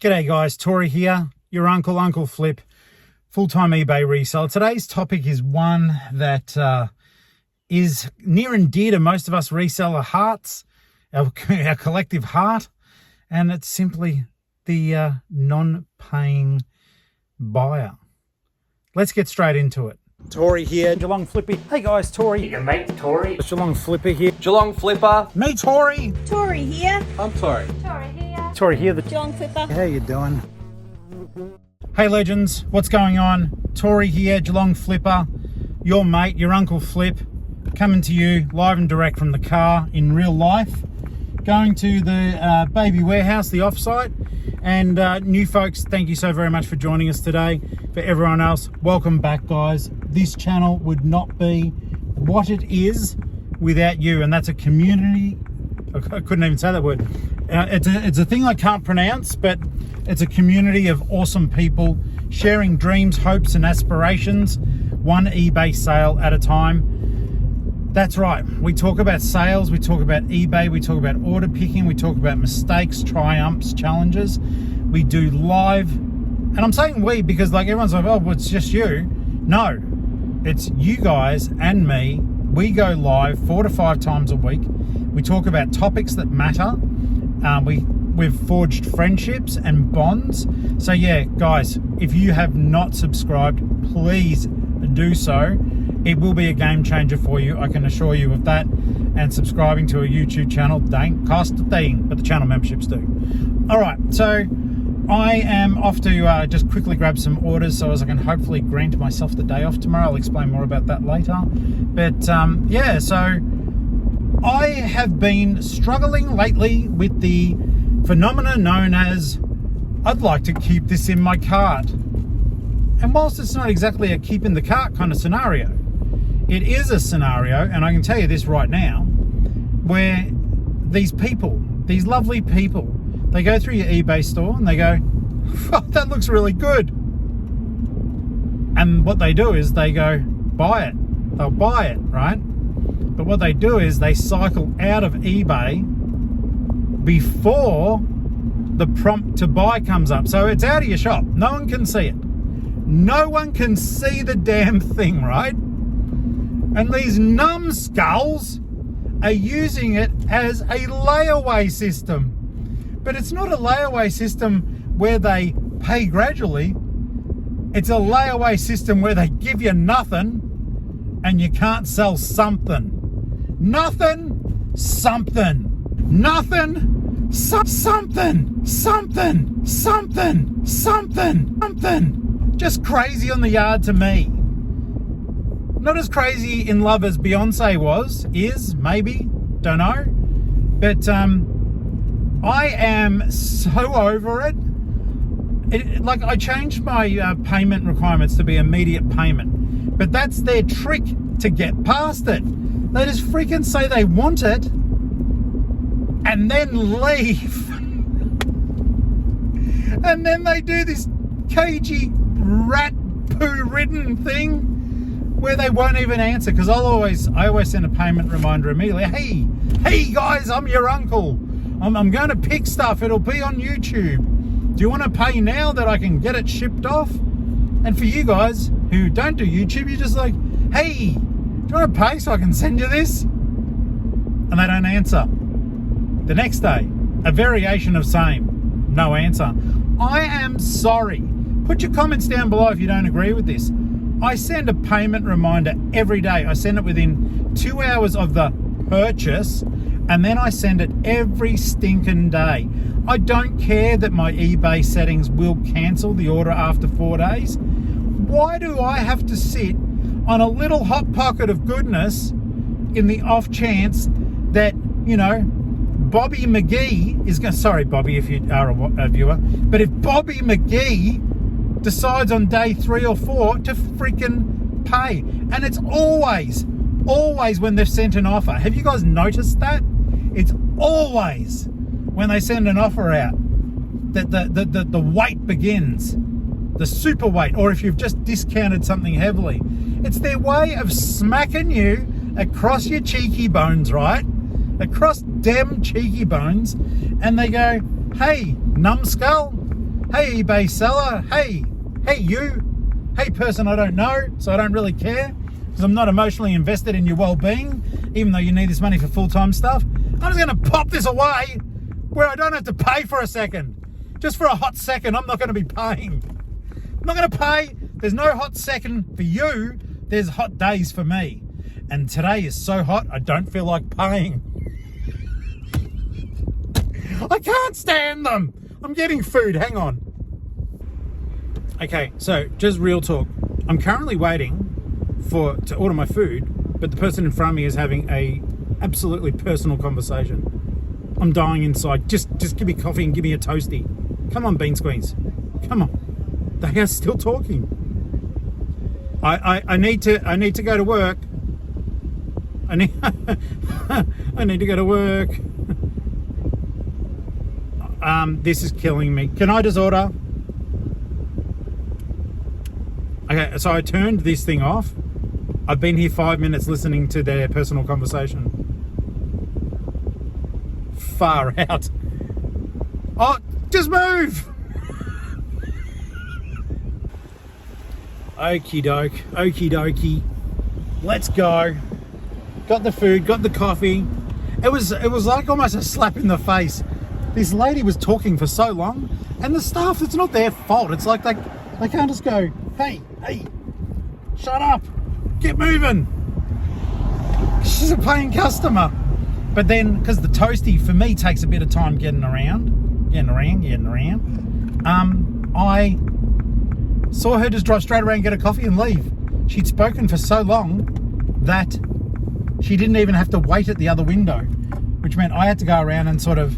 G'day guys, Tori here, your Uncle Flip, full-time eBay reseller. Today's topic is one that is near and dear to most of us reseller hearts, our collective heart, and it's simply the non-paying buyer. Let's get straight into it. Tori here, Geelong-Flipper. Hey guys, Tori. Your mate Tori. It's Geelong-Flipper here. Geelong-Flipper. Me, Tori. Tori here. I'm Tori. Tori here. Tori here, the Geelong-Flipper. How you doing? Hey legends, what's going on? Tori here, Geelong-Flipper, your mate, your Uncle Flip, coming to you live and direct from the car in real life, going to the baby warehouse, the offsite, and new folks, thank you so very much for joining us today. For everyone else, welcome back guys. This channel would not be what it is without you, and that's a community. I couldn't even say that word. It's a thing I can't pronounce, but it's a community of awesome people sharing dreams, hopes, and aspirations, one eBay sale at a time. That's right. We talk about sales, we talk about eBay, we talk about order picking, we talk about mistakes, triumphs, challenges. We do live, and I'm saying we because like everyone's like, oh, well, it's just you. No, it's you guys and me. We go live 4 to 5 times a week. We talk about topics that matter. We've forged friendships and bonds. So yeah, guys, if you have not subscribed, please do so. It will be a game changer for you, I can assure you of that. And subscribing to a YouTube channel don't cost a thing, but the channel memberships do. All right, so I am off to just quickly grab some orders so as I can hopefully grant myself the day off tomorrow. I'll explain more about that later. But yeah, so I have been struggling lately with the phenomena known as, I'd like to keep this in my cart. And whilst it's not exactly a keep in the cart kind of scenario, it is a scenario, and I can tell you this right now, where these people, these lovely people, they go through your eBay store and they go, oh, that looks really good. And what they do is they go, buy it. They'll buy it, right? But what they do is they cycle out of eBay before the prompt to buy comes up. So it's out of your shop. No one can see it. No one can see the damn thing, right? And these numbskulls are using it as a layaway system. But it's not a layaway system where they pay gradually. It's a layaway system where they give you nothing and you can't sell something. Nothing, something. Nothing, something, something, something, something. Just crazy on the yard to me. Not as crazy in love as Beyonce is, maybe, don't know. But I am so over it. Like I changed my payment requirements to be immediate payment, but that's their trick to get past it. They just freaking say they want it and then leave. And then they do this cagey rat poo ridden thing where they won't even answer, because I always send a payment reminder immediately. Hey guys, I'm your uncle. I'm going to pick stuff. It'll be on YouTube. Do you want to pay now that I can get it shipped off? And for you guys who don't do YouTube, you're just like, hey, do you want to pay so I can send you this? And they don't answer. The next day, a variation of same, no answer. I am sorry. Put your comments down below if you don't agree with this. I send a payment reminder every day. I send it within 2 hours of the purchase, and then I send it every stinking day. I don't care that my eBay settings will cancel the order after 4 days. Why do I have to sit on a little hot pocket of goodness in the off chance that, you know, Bobby McGee is going to, sorry Bobby if you are a viewer, but if Bobby McGee decides on day 3 or 4 to freaking pay, and it's always when they've sent an offer. Have you guys noticed that? It's always when they send an offer out that the wait begins, the super wait, or if you've just discounted something heavily. It's their way of smacking you across your cheeky bones, right? Across them cheeky bones, and they go, hey, numbskull, Hey eBay seller, hey you, hey person I don't know, so I don't really care, because I'm not emotionally invested in your well-being, even though you need this money for full-time stuff. I'm just going to pop this away where I don't have to pay for a second. Just for a hot second, I'm not going to be paying. I'm not going to pay. There's no hot second for you. There's hot days for me. And today is so hot, I don't feel like paying. I can't stand them. I'm getting food, hang on. Okay, so just real talk. I'm currently waiting to order my food, but the person in front of me is having a absolutely personal conversation. I'm dying inside. Just give me coffee and give me a toasty. Come on, bean squeeze. Come on. They are still talking. I need to go to work. I need to go to work. This is killing me. Can I just order? Okay, so I turned this thing off. I've been here 5 minutes listening to their personal conversation. Far out. Oh, just move! Okie dokie. Let's go. Got the food, got the coffee. It was like almost a slap in the face. This lady was talking for so long, and the staff, it's not their fault. It's like they can't just go, hey, shut up, get moving. She's a paying customer. But then, because the toasty for me takes a bit of time getting around, I saw her just drive straight around, get a coffee and leave. She'd spoken for so long that she didn't even have to wait at the other window, which meant I had to go around and sort of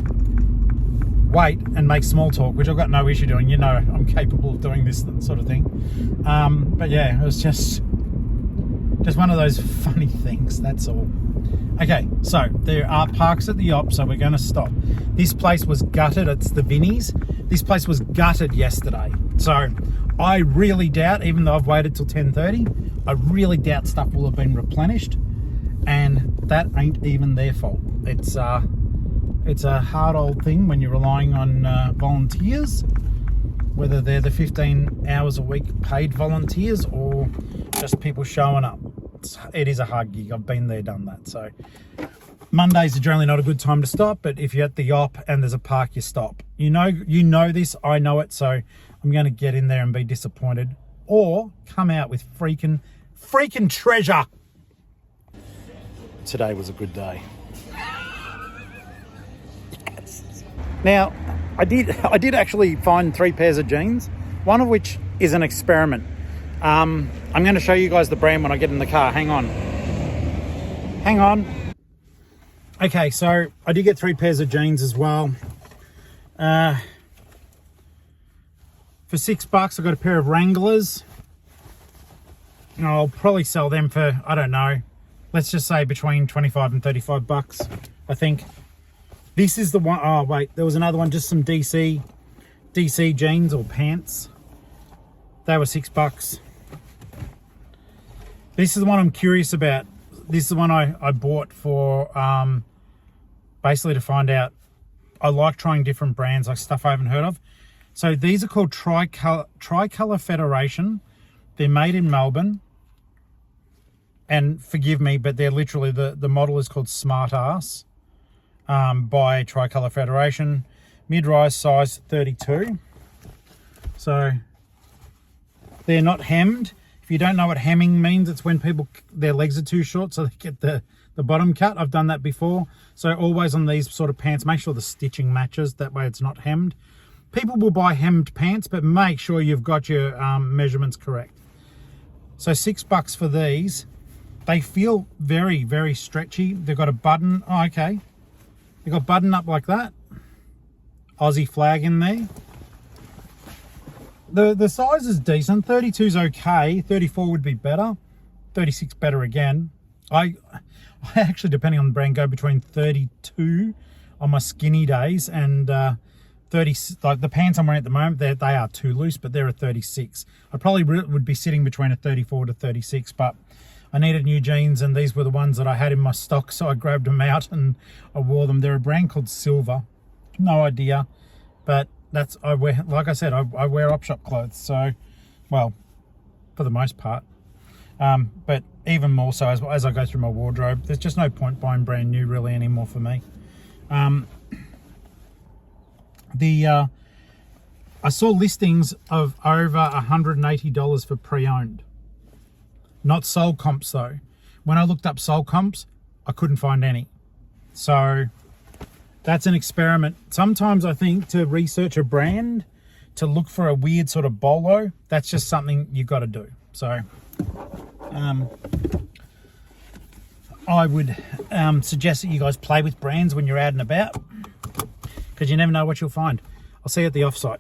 wait and make small talk, which I've got no issue doing. You know, I'm capable of doing this sort of thing. But yeah, it was just one of those funny things, that's all. Okay, so there are parks at the op, so we're going to stop. This place was gutted. It's the Vinnies. This place was gutted yesterday. So I really doubt, even though I've waited till 10:30, I really doubt stuff will have been replenished. And that ain't even their fault. It's a hard old thing when you're relying on volunteers, whether they're the 15 hours a week paid volunteers or just people showing up. It is a hard gig. I've been there, done that. So Mondays are generally not a good time to stop, but if you're at the op and there's a park, you stop. You know this, I know it, so I'm going to get in there and be disappointed or come out with freaking treasure. Today was a good day. Yes. Now, I did actually find 3 pairs of jeans, one of which is an experiment. I'm going to show you guys the brand when I get in the car. Hang on. Okay, so I did get 3 pairs of jeans as well. For $6, I got a pair of Wranglers. I'll probably sell them for, I don't know, let's just say between 25 and 35 bucks, I think. This is the one. Oh wait, there was another one, just some DC jeans or pants. They were $6. This is the one I'm curious about. This is the one I bought for basically to find out. I like trying different brands, like stuff I haven't heard of. So these are called Tricolour Federation. They're made in Melbourne. And forgive me, but they're literally, the model is called Smart Ass by Tricolour Federation. Mid-rise size 32. So they're not hemmed. If you don't know what hemming means, it's when their legs are too short, so they get the bottom cut. I've done that before. So always on these sort of pants, make sure the stitching matches. That way it's not hemmed. People will buy hemmed pants, but make sure you've got your measurements correct. So $6 for these. They feel very, very stretchy. They've got a button. Oh, okay. They've got button up like that. Aussie flag in there. The size is decent. 32 is okay. 34 would be better. 36 better again. I actually, depending on the brand, go between 32 on my skinny days and 30. Like the pants I'm wearing at the moment, they are too loose, but they're a 36. I probably would be sitting between a 34 to 36, but I needed new jeans, and these were the ones that I had in my stock, so I grabbed them out and I wore them. They're a brand called Silver. No idea, but I wear, like I said, I wear op shop clothes. So, well, for the most part. But even more so as I go through my wardrobe, there's just no point buying brand new really anymore for me. I saw listings of over $180 for pre-owned. Not sold comps though. When I looked up sold comps, I couldn't find any. So that's an experiment. Sometimes I think to research a brand, to look for a weird sort of bolo, that's just something you've got to do. So I would suggest that you guys play with brands when you're out and about, because you never know what you'll find. I'll see you at the offsite.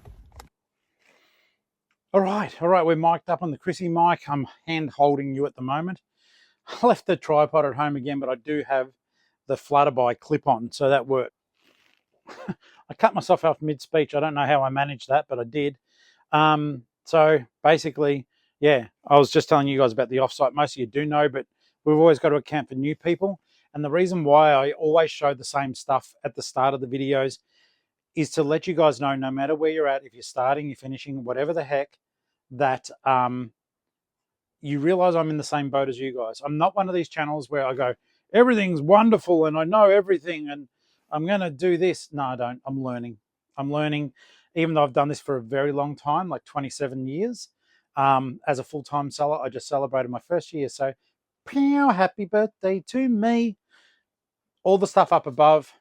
All right, we're mic'd up on the Chrissy mic. I'm hand holding you at the moment. I left the tripod at home again, but I do have the Flutterby clip on, so that worked. I cut myself off mid-speech. I don't know how I managed that, but I did. So basically, yeah, I was just telling you guys about the offsite. Most of you do know, but we've always got to account for new people. And the reason why I always show the same stuff at the start of the videos is to let you guys know, no matter where you're at, if you're starting, you're finishing, whatever the heck, that you realize I'm in the same boat as you guys. I'm not one of these channels where I go, everything's wonderful and I know everything and I'm going to do this. No, I don't. I'm learning. Even though I've done this for a very long time, like 27 years. As a full-time seller, I just celebrated my first year. So, happy birthday to me. All the stuff up above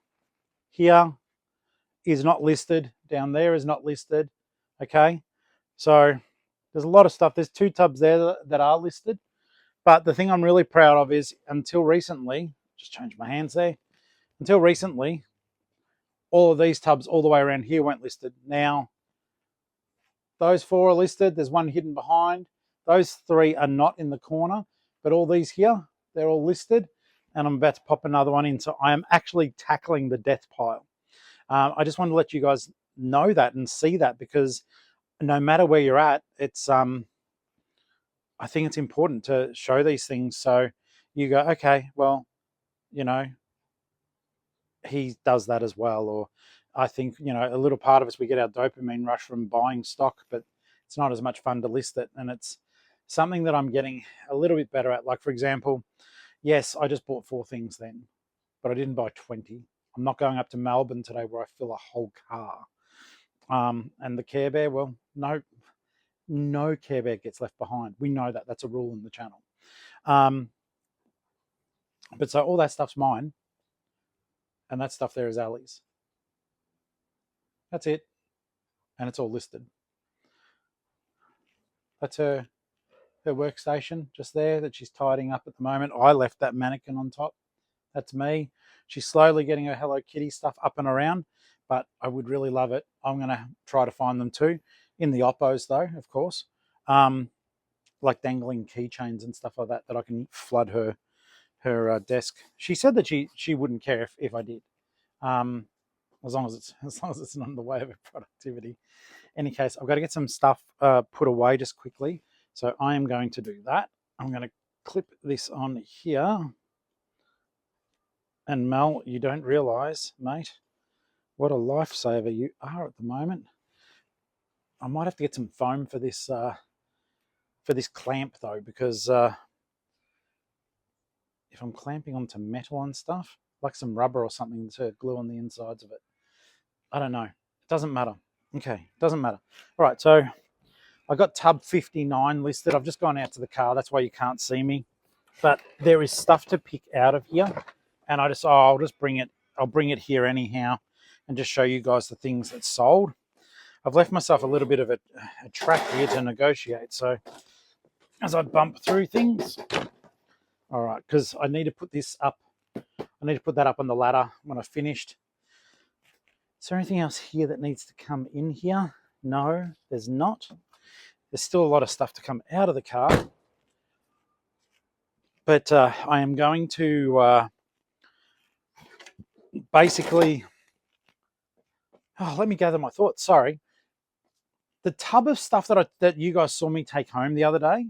here is not listed. Down there is not listed. Okay. So there's a lot of stuff. There's 2 tubs there that are listed. But the thing I'm really proud of is until recently, just changed my hands there. Until recently, all of these tubs all the way around here weren't listed. Now, those 4 are listed. There's 1 hidden behind. Those 3 are not in the corner. But all these here, they're all listed. And I'm about to pop another one in. So I am actually tackling the death pile. I just want to let you guys know that and see that, because no matter where you're at, it's I think it's important to show these things. So you go, okay, well, you know, he does that as well. Or I think, you know, a little part of us, we get our dopamine rush from buying stock, but it's not as much fun to list it. And it's something that I'm getting a little bit better at. Like, for example, yes, I just bought 4 things then, but I didn't buy 20. I'm not going up to Melbourne today where I fill a whole car. And the Care Bear, well, no Care Bear gets left behind. We know that. That's a rule in the channel. But so all that stuff's mine. And that stuff there is Ali's. That's it. And it's all listed. That's her workstation just there that she's tidying up at the moment. I left that mannequin on top. That's me. She's slowly getting her Hello Kitty stuff up and around, but I would really love it. I'm going to try to find them too. In the Oppos though, of course. Like dangling keychains and stuff like that I can flood her desk. She said that she wouldn't care if I did. As long as it's not in the way of her productivity. Any case, I've got to get some stuff put away just quickly. So I am going to do that. I'm going to clip this on here. And Mel, you don't realise, mate, what a lifesaver you are at the moment. I might have to get some foam for this clamp though, because if I'm clamping onto metal and stuff, like some rubber or something to glue on the insides of it, I don't know. It doesn't matter. Okay, doesn't matter. All right, so I got tub 59 listed. I've just gone out to the car. That's why you can't see me. But there is stuff to pick out of here. And I'll just bring it. I'll bring it here anyhow and just show you guys the things that sold. I've left myself a little bit of a track here to negotiate. So as I bump through things, all right, because I need to put this up. I need to put that up on the ladder when I've finished. Is there anything else here that needs to come in here? No, there's not. There's still a lot of stuff to come out of the car. But I am going to basically... let me gather my thoughts. Sorry. The tub of stuff that you guys saw me take home the other day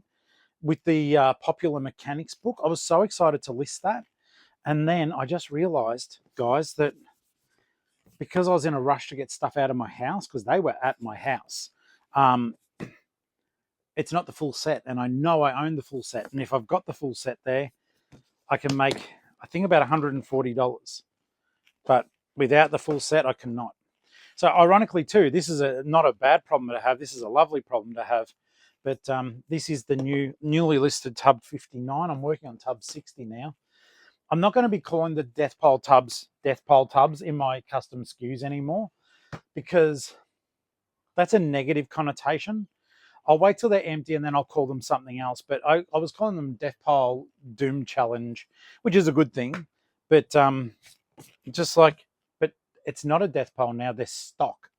with the Popular Mechanics book, I was so excited to list that. And then I just realized, guys, that because I was in a rush to get stuff out of my house, because they were at my house, it's not the full set, and I know I own the full set. And if I've got the full set there, I can make, I think, about $140. But without the full set, I cannot. So ironically too, this is not a bad problem to have. This is a lovely problem to have. But this is the newly listed tub 59. I'm working on tub 60 now. I'm not going to be calling the death pole tubs in my custom SKUs anymore, because that's a negative connotation. I'll wait till they're empty and then I'll call them something else. But I was calling them Death Pile Doom Challenge, which is a good thing. But but it's not a death pile now. They're stock.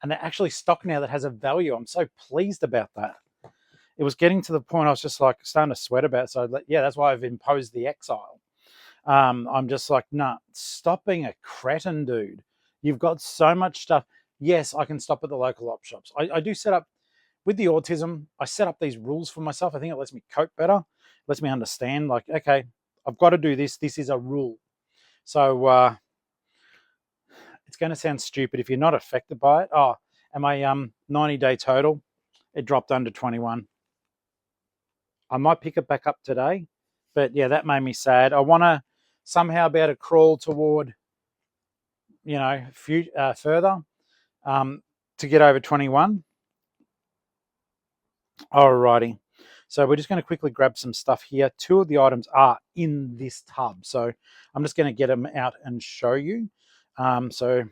And they're actually stock now that has a value. I'm so pleased about that. It was getting to the point I was just like starting to sweat about it. So yeah, that's why I've imposed the exile. I'm just like, nah, stop being a cretin, dude. You've got so much stuff. Yes, I can stop at the local op shops. I do set up, with the autism, I set up these rules for myself. I think it lets me cope better, lets me understand, like, okay, I've got to do this. This is a rule. So it's going to sound stupid if you're not affected by it. Oh, and my 90-day total, it dropped under 21. I might pick it back up today, but yeah, that made me sad. I want to somehow be able to crawl toward, further to get over 21. Alrighty, so we're just going to quickly grab some stuff here. 2 of the items are in this tub, so I'm just going to get them out and show you. So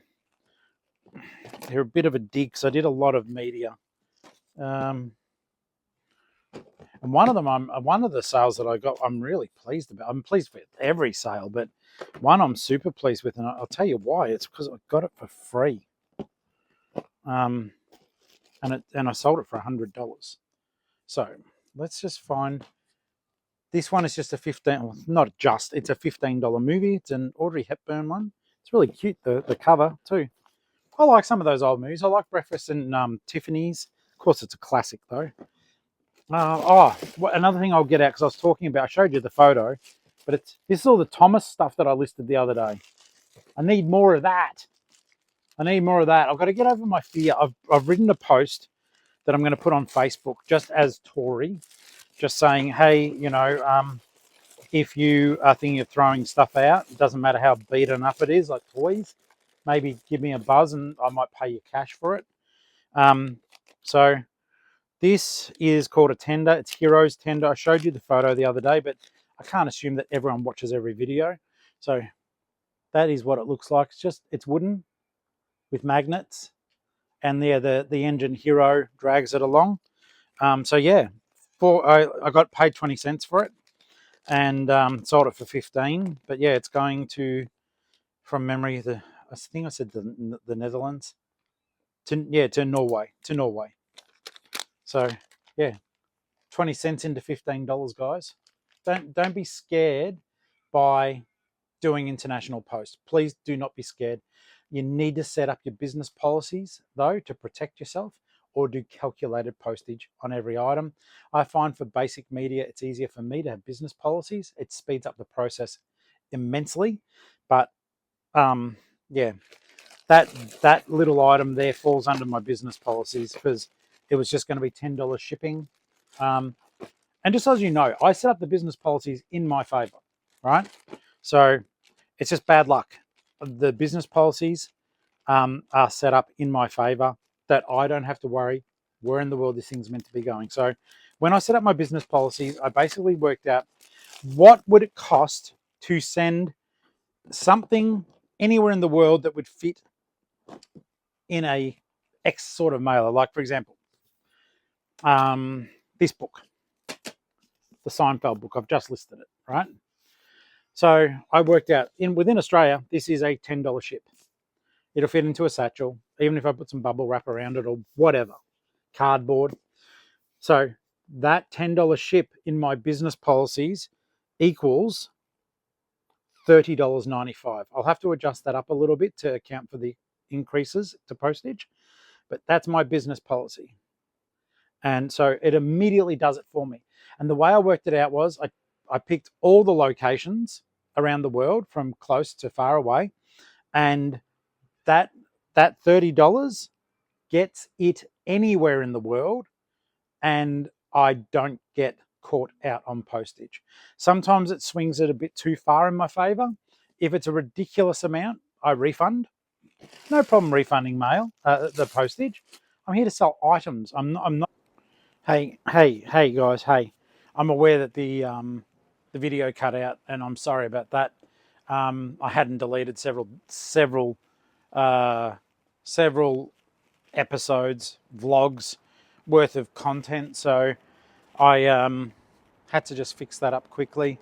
they're a bit of a dig, because I did a lot of media. And one of them, one of the sales that I got, I'm really pleased about. I'm pleased with every sale, but one I'm super pleased with, and I'll tell you why. It's because I got it for free. And I sold it for $100. So let's just find, this one is just a it's a $15 movie. It's an Audrey Hepburn one. It's really cute, the cover too. I like some of those old movies. I like Breakfast in Tiffany's. Of course, it's a classic though. Another thing I'll get out, because I was talking about, I showed you the photo, but this is all the Thomas stuff that I listed the other day. I need more of that. I've got to get over my fear. I've written a post that I'm going to put on Facebook just as Tori, just saying, hey, if you are thinking of throwing stuff out, it doesn't matter how beaten up it is, like toys, maybe give me a buzz and I might pay you cash for it. So this is called a tender. It's Heroes Tender. I showed you the photo the other day, but I can't assume that everyone watches every video. So that is what it looks like. It's wooden with magnets, and there the engine Hero drags it along. So yeah, I got paid 20 cents for it, and sold it for 15. But yeah, it's going to, from memory, I think I said the Netherlands to Norway. So yeah, 20 cents into $15, guys. Don't be scared by doing international posts. Please do not be scared. You need to set up your business policies though to protect yourself, or do calculated postage on every item. I find for basic media, it's easier for me to have business policies. It speeds up the process immensely. But yeah, that little item there falls under my business policies, because it was just going to be $10 shipping. And just so you know, I set up the business policies in my favor, right? So it's just bad luck. The business policies are set up in my favor, that I don't have to worry where in the world this thing's meant to be going. So when I set up my business policies, I basically worked out what would it cost to send something anywhere in the world that would fit in a X sort of mailer. Like, for example, this book, the Seinfeld book, I've just listed it, right? So I worked out, within Australia, this is a $10 ship. It'll fit into a satchel, even if I put some bubble wrap around it or whatever, cardboard. So that $10 ship in my business policies equals $30.95. I'll have to adjust that up a little bit to account for the increases to postage, but that's my business policy. And so it immediately does it for me. And the way I worked it out was I picked all the locations around the world, from close to far away, and that $30 gets it anywhere in the world, and I don't get caught out on postage. Sometimes it swings it a bit too far in my favor. If it's a ridiculous amount, I refund. No problem refunding the postage. I'm here to sell items. I'm not. Hey, guys. Hey, I'm aware that the video cut out, and I'm sorry about that. I hadn't deleted several episodes, vlogs worth of content, so I had to just fix that up quickly.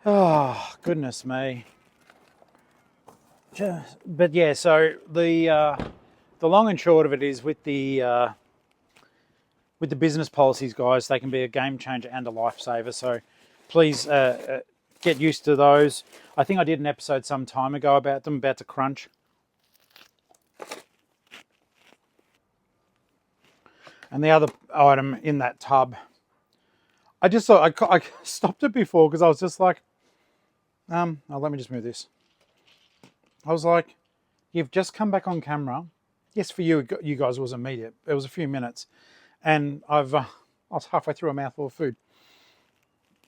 Oh, goodness me. But yeah, so the long and short of it is with the business policies, guys, they can be a game changer and a lifesaver. So please get used to those. I think I did an episode some time ago about them, about to crunch. And the other item in that tub, I just thought I stopped it before because I was just like, oh, let me just move this. I was like, you've just come back on camera. Yes, for you guys it was immediate. It was a few minutes, and I was halfway through a mouthful of food.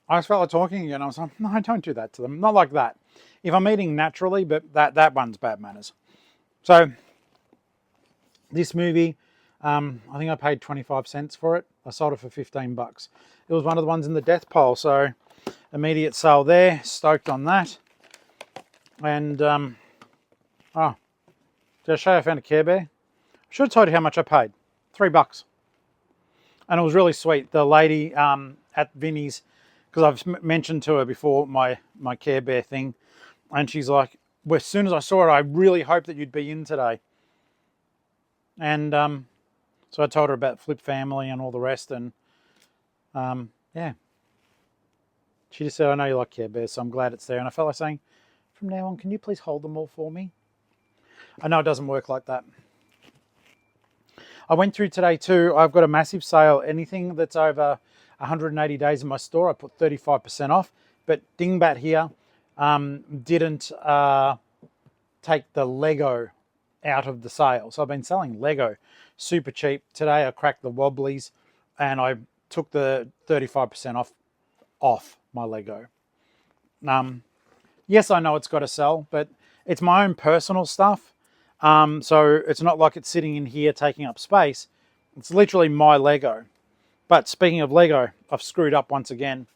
I just felt like talking again. I was like, no, don't do that to them. Not like that. If I'm eating naturally, but that one's bad manners. So this movie, I think I paid 25 cents for it. I sold it for $15. It was one of the ones in the death pile, so immediate sale there. Stoked on that. And did I show you I found a Care Bear? I should have told you how much I paid. $3. And it was really sweet. The lady at Vinnie's, because I've mentioned to her before my Care Bear thing, and she's like, well, as soon as I saw it, I really hoped that you'd be in today. And so I told her about Flip Family and all the rest, and yeah. She just said, I know you like Care Bears, so I'm glad it's there. And I felt like saying, from now on, can you please hold them all for me? I know it doesn't work like that. I went through today too. I've got a massive sale. Anything that's over 180 days in my store, I put 35% off. But Dingbat here didn't take the Lego out of the sale. So I've been selling Lego super cheap. Today I cracked the Wobblies and I took the 35% off my Lego. Yes, I know it's got to sell, but it's my own personal stuff. So it's not like it's sitting in here taking up space. It's literally my Lego. But speaking of Lego, I've screwed up once again.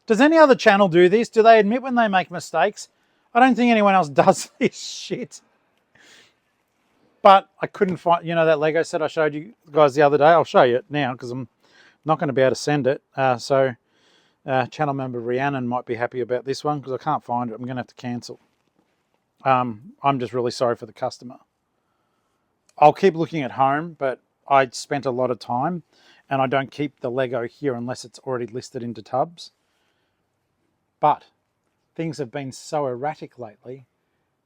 Does any other channel do this? Do they admit when they make mistakes? I don't think anyone else does this shit. But I couldn't find, that Lego set I showed you guys the other day. I'll show you it now because I'm not going to be able to send it. So channel member Rhiannon might be happy about this one because I can't find it. I'm going to have to cancel. I'm just really sorry for the customer. I'll keep looking at home, but I spent a lot of time and I don't keep the Lego here unless it's already listed into tubs. But things have been so erratic lately,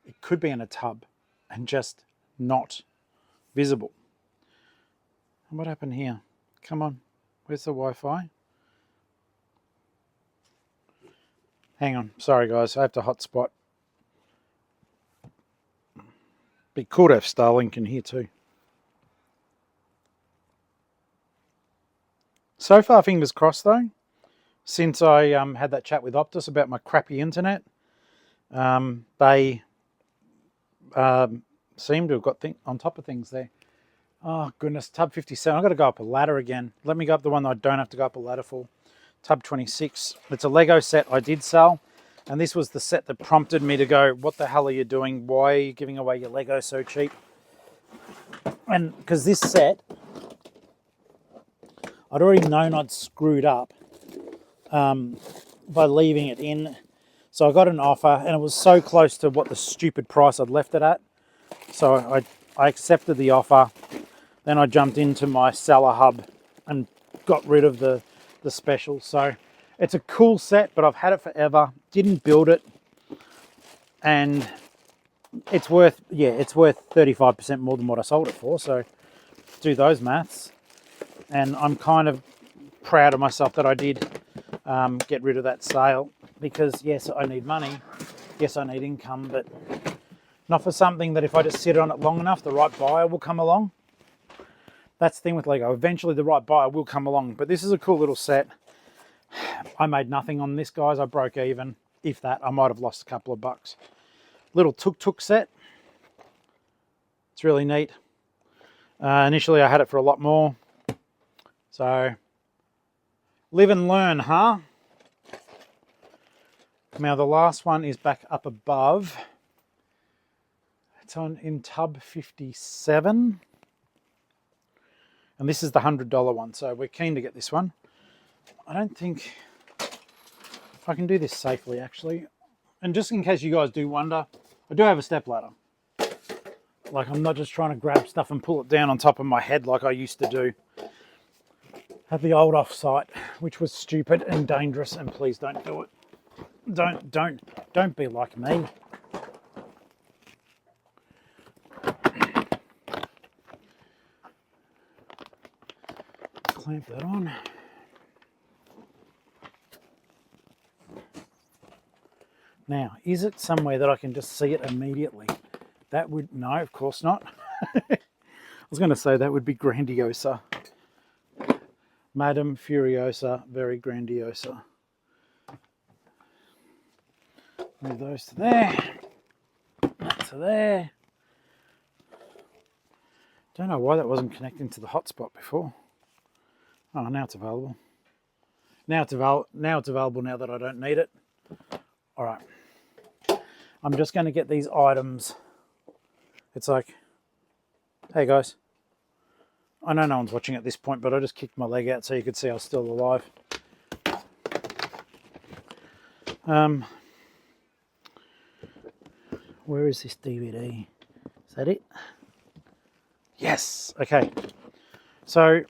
it could be in a tub and just not visible. And what happened here? Come on, where's the Wi-Fi? Hang on, sorry guys, I have to hotspot. Be cool to have Starlink in here too. So far, fingers crossed though, since I had that chat with Optus about my crappy internet, they seem to have got on top of things there. Oh goodness, tub 57, I've got to go up a ladder again. Let me go up the one that I don't have to go up a ladder for. Tub 26, it's a Lego set I did sell. And this was the set that prompted me to go, what the hell are you doing? Why are you giving away your Lego so cheap? And because this set, I'd already known I'd screwed up by leaving it in. So I got an offer and it was so close to what the stupid price I'd left it at. So I accepted the offer. Then I jumped into my seller hub and got rid of the special. So it's a cool set, but I've had it forever. Didn't build it. And it's worth 35% more than what I sold it for. So do those maths. And I'm kind of proud of myself that I did get rid of that sale. Because yes, I need money. Yes, I need income. But Not for something that if I just sit on it long enough, the right buyer will come along. That's the thing with Lego. Eventually the right buyer will come along. But this is a cool little set. I made nothing on this, guys. I broke even. If that, I might have lost a couple of bucks. Little tuk-tuk set. It's really neat. Initially I had it for a lot more. So, live and learn, huh? Now the last one is back up above. It's in tub 57. And this is the $100 one, so we're keen to get this one. I don't think I can do this safely, actually. And just in case you guys do wonder, I do have a step ladder. Like, I'm not just trying to grab stuff and pull it down on top of my head like I used to do at the old off-site, which was stupid and dangerous, and please don't do it. Don't be like me. Clamp that on. Now, is it somewhere that I can just see it immediately? That would, no, of course not. I was going to say that would be grandiosa. Madame Furiosa, very grandiosa. Move those to there. That to there. Don't know why that wasn't connecting to the hotspot before. Oh, now it's available. Now it's available now that I don't need it. All right. I'm just going to get these items. It's like, hey guys. I know no one's watching at this point, but I just kicked my leg out so you could see I was still alive. Where is this DVD? Is that it? Yes. Okay. So,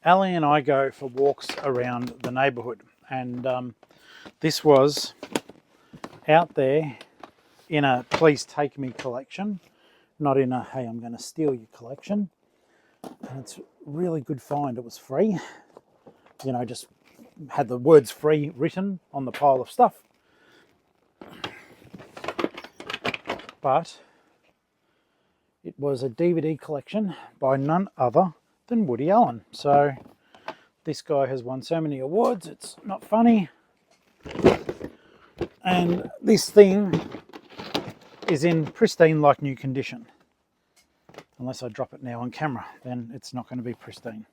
Ali and I go for walks around the neighbourhood, and this was out there in a please take me collection, not in a hey I'm going to steal your collection. And it's a really good find. It was free, you know, just had the words free written on the pile of stuff. But it was a DVD collection by none other than Woody Allen. So this guy has won so many awards, it's not funny. And this thing is in pristine like new condition. Unless I drop it now on camera, then it's not going to be pristine.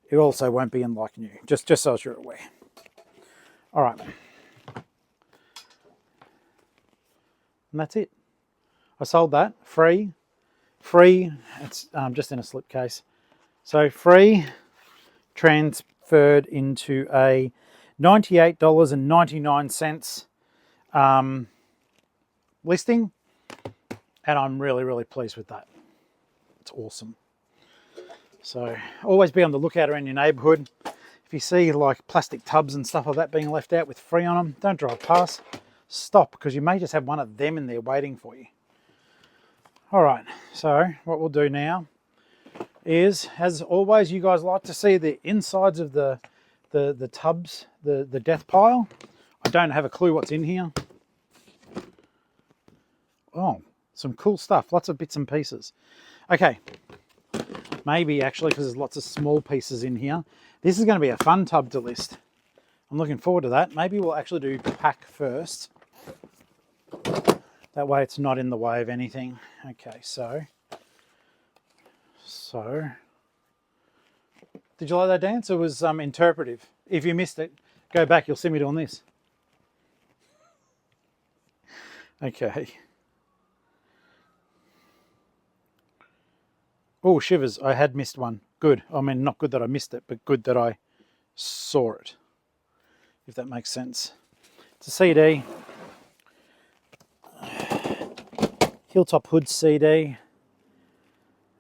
It also won't be in like new, just so you're aware. All right. And that's it. I sold that, free, it's just in a slipcase. So free, transferred into a $98.99 listing, and I'm really, really pleased with that. It's awesome. So always be on the lookout around your neighbourhood. If you see like plastic tubs and stuff like that being left out with free on them, don't drive past. Stop, because you may just have one of them in there waiting for you. All right, so what we'll do now is, as always, you guys like to see the insides of the tubs, the death pile. I don't have a clue what's in here. Oh, some cool stuff, lots of bits and pieces. Okay, maybe actually, because there's lots of small pieces in here, this is going to be a fun tub to list. I'm looking forward to that. Maybe we'll actually do pack first. That way it's not in the way of anything. Okay, so. Did you like that dance? It was interpretive. If you missed it, go back, you'll see me doing this. Okay. Oh, shivers, I had missed one. Good. I mean, not good that I missed it, but good that I saw it, if that makes sense. It's a CD. Hilltop Hood CD.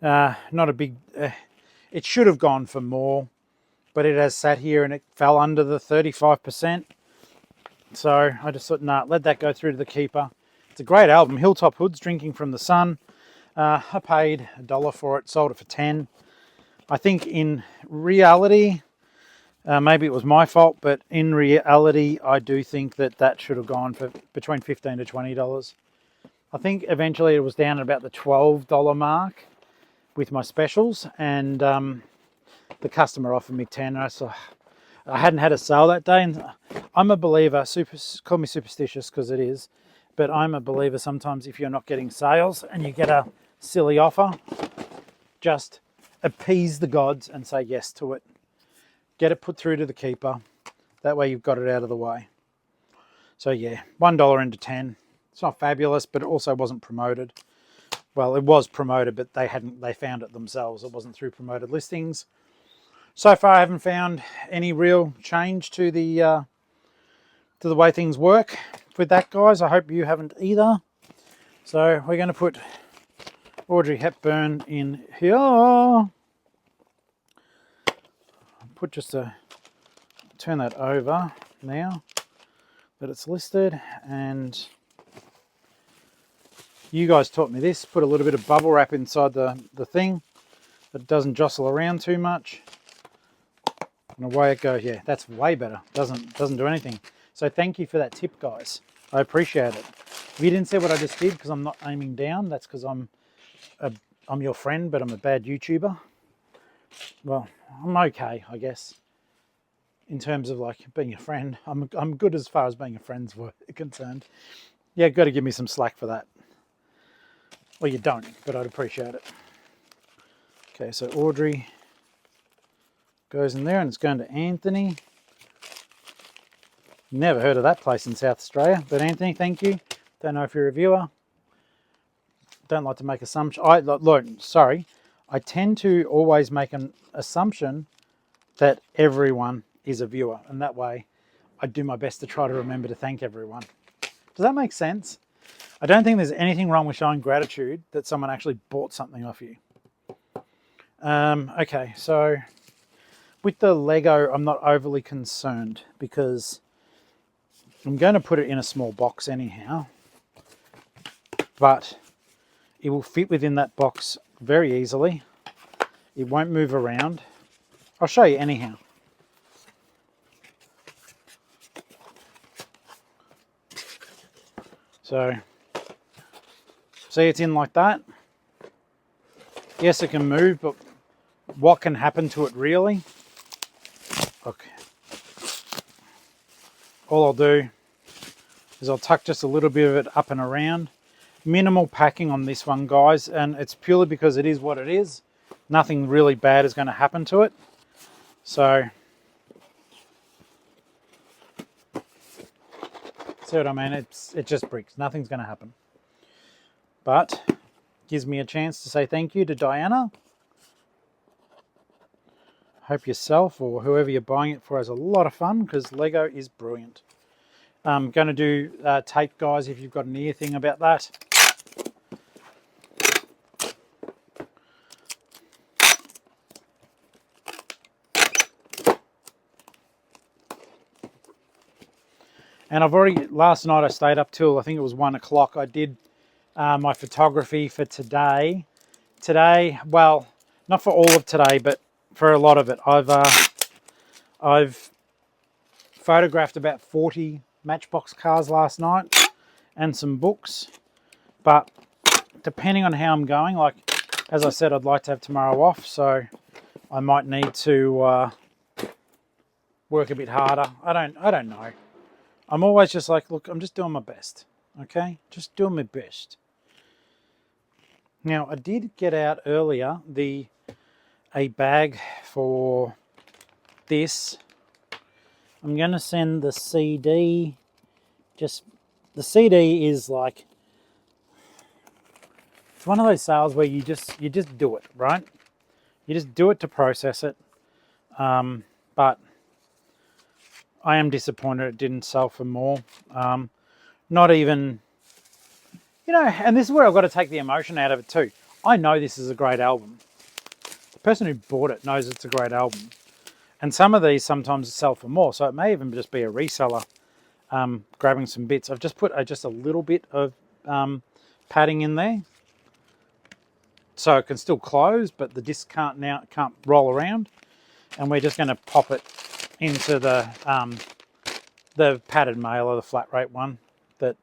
Not a big... it should have gone for more, but it has sat here and it fell under the 35%. So I just thought, nah, let that go through to the keeper. It's a great album. Hilltop Hoods, Drinking from the Sun. I paid $1 for it, sold it for 10. I think in reality, maybe it was my fault, but in reality, I do think that that should have gone for between $15 to $20. I think eventually it was down at about the $12 mark with my specials, and the customer offered me 10, and I hadn't had a sale that day, and I'm a believer, call me superstitious because it is, but I'm a believer sometimes if you're not getting sales and you get a silly offer, just appease the gods and say yes to it. Get it put through to the keeper. That way you've got it out of the way. So yeah, $1 into 10. It's not fabulous, but it also wasn't promoted. Well, it was promoted, but they found it themselves. It wasn't through promoted listings. So far, I haven't found any real change to the way things work with that, guys. I hope you haven't either. So we're going to put Audrey Hepburn in here. Turn that over now that it's listed, and you guys taught me this. Put a little bit of bubble wrap inside the thing that it doesn't jostle around too much. And away it goes. Yeah, that's way better. Doesn't do anything. So thank you for that tip, guys. I appreciate it. If you didn't see what I just did, because I'm not aiming down, that's because I'm your friend, but I'm a bad YouTuber. Well, I'm okay, I guess. In terms of like being a friend, I'm good as far as being a friend's concerned. Yeah, got to give me some slack for that. Well, you don't, but I'd appreciate it. Okay, so Audrey goes in there, and it's going to Anthony. Never heard of that place in South Australia, but Anthony, thank you. Don't know if you're a viewer. Don't like to make assumptions. I tend to always make an assumption that everyone is a viewer, and that way I do my best to try to remember to thank everyone. Does that make sense? I don't think there's anything wrong with showing gratitude that someone actually bought something off you. Okay, so with the Lego, I'm not overly concerned because I'm going to put it in a small box anyhow, but it will fit within that box very easily. It won't move around. I'll show you anyhow. So, see, it's in like that. Yes, it can move, but what can happen to it really? Okay. All I'll do is I'll tuck just a little bit of it up and around. Minimal packing on this one, guys, and it's purely because it is what it is. Nothing really bad is going to happen to it. So, see what I mean? It's just bricks. Nothing's going to happen. But gives me a chance to say thank you to Diana. Hope yourself or whoever you're buying it for has a lot of fun, because Lego is brilliant. I'm going to do tape, guys, if you've got an ear thing about that. And last night I stayed up till, I think it was 1 o'clock. I did my photography for today. Well, not for all of today, but for a lot of it. I've photographed about 40 Matchbox cars last night and some books. But depending on how I'm going, like, as I said, I'd like to have tomorrow off, so I might need to work a bit harder. I don't know. I'm always just like, look, I'm just doing my best, okay? Just doing my best. Now, I did get out earlier a bag for this. I'm going to send the CD. The CD is like, it's one of those sales where you just do it, right? You just do it to process it. But I am disappointed it didn't sell for more. Not even, and this is where I've got to take the emotion out of it too. I know this is a great album. The person who bought it knows it's a great album. And some of these sometimes sell for more, so it may even just be a reseller grabbing some bits. I've just put just a little bit of padding in there, so it can still close, but the disc can't roll around. And we're just going to pop it into the padded mail, or the flat rate one. That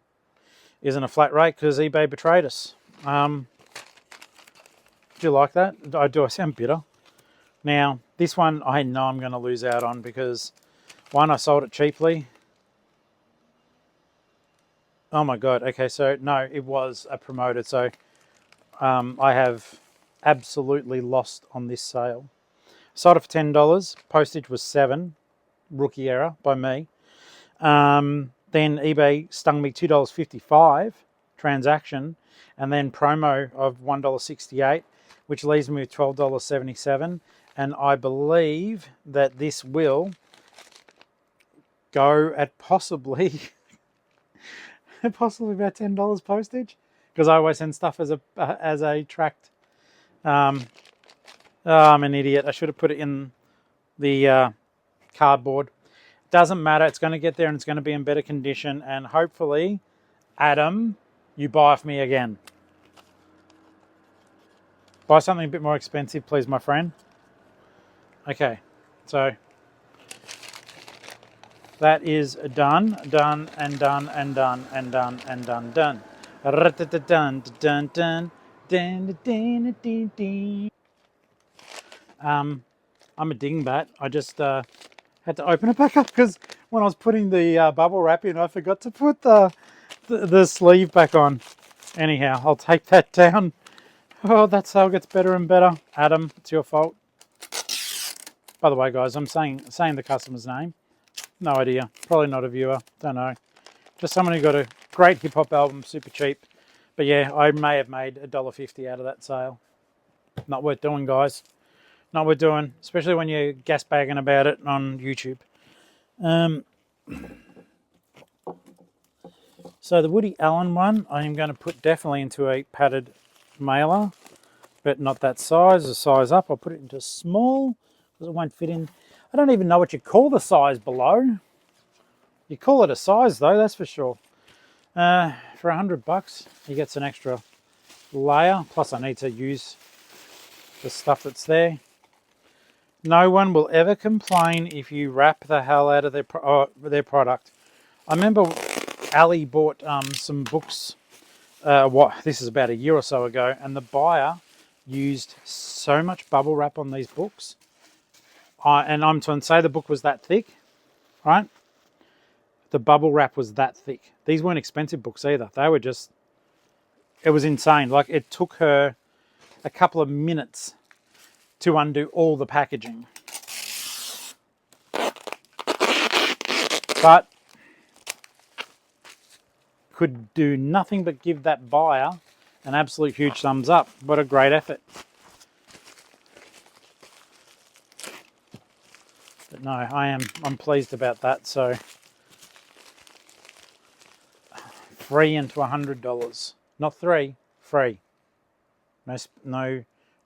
isn't a flat rate because eBay betrayed us. Do you like that? Do I sound bitter? Now, this one I know I'm going to lose out on because, one, I sold it cheaply. Oh my God. Okay, so no, it was a promoted. So I have absolutely lost on this sale. Sold it for $10. Postage was $7. Rookie error by me. Then eBay stung me $2.55 transaction, and then promo of $1.68, which leaves me with $12.77. And I believe that this will go at possibly possibly about $10 postage, because I always send stuff as a tracked. Oh, I'm an idiot. I should have put it in the cardboard. Doesn't matter. It's going to get there and it's going to be in better condition. And hopefully, Adam, you buy off me again. Buy something a bit more expensive, please, my friend. Okay, so that is done, done, and done, and done, and done, and done, done. I'm a dingbat. I just had to open it back up because when I was putting the bubble wrap in, I forgot to put the sleeve back on. Anyhow, I'll take that down. Oh, that sale gets better and better. Adam, it's your fault. By the way, guys, I'm saying the customer's name. No idea. Probably not a viewer. Don't know. Just someone who got a great hip hop album, super cheap. But yeah, I may have made $1.50 out of that sale. Not worth doing, guys. Not worth doing, especially when you're gas bagging about it on YouTube. So the Woody Allen one, I am going to put definitely into a padded mailer, but not that size. The size up, I'll put it into small because it won't fit in. I don't even know what you call the size below. You call it a size though, that's for sure. For $100, he gets an extra layer. Plus, I need to use the stuff that's there. No one will ever complain if you wrap the hell out of their product. I remember Ali bought some books. This is about a year or so ago, and the buyer used so much bubble wrap on these books. And I'm trying to say the book was that thick, right? The bubble wrap was that thick. These weren't expensive books either. They were just, it was insane. Like, it took her a couple of minutes to undo all the packaging. But could do nothing but give that buyer an absolute huge thumbs up. What a great effort. But no, I'm pleased about that. So free into $100. Not free.